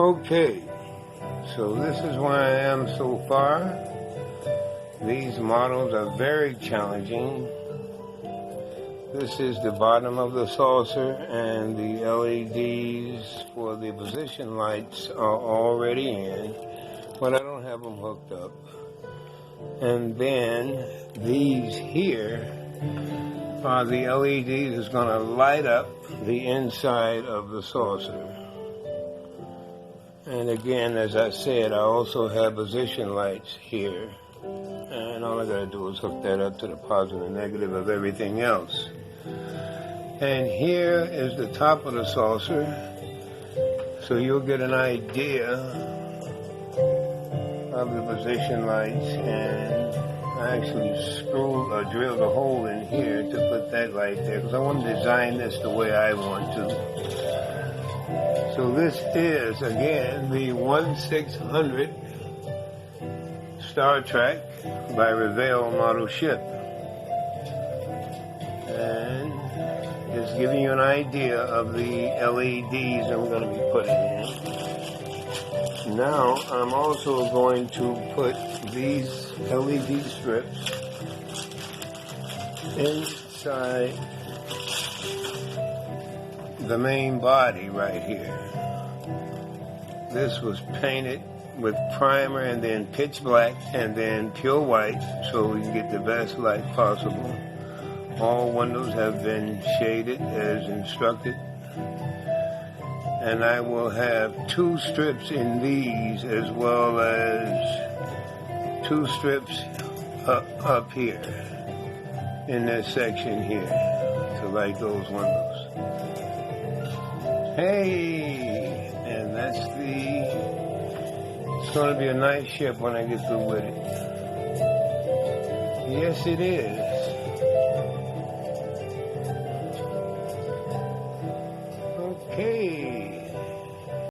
Okay, so this is where I am so far. These models are very challenging. This is the bottom of the saucer, and the LEDs for the position lights are already in, but I don't have them hooked up. And then these here are the LEDs that's going to light up the inside of the saucer. And again, as I said, I also have position lights here. And all I gotta do is hook that up to the positive and negative of everything else. And here is the top of the saucer, so you'll get an idea of the position lights. And I actually drilled a hole in here to put that light there, because I want to design this the way I want to. So this is, again, the 1600 Star Trek by Revell model ship. And just giving you an idea of the LEDs I'm going to be putting in. Now I'm also going to put these LED strips inside the main body right here. This was painted with primer and then pitch black and then pure white, so we can get the best light possible. All windows have been shaded as instructed. And I will have 2 strips in these, as well as 2 strips up here in this section here to light those windows. Hey, and that's it's going to be a nice ship when I get through with it. Yes, it is.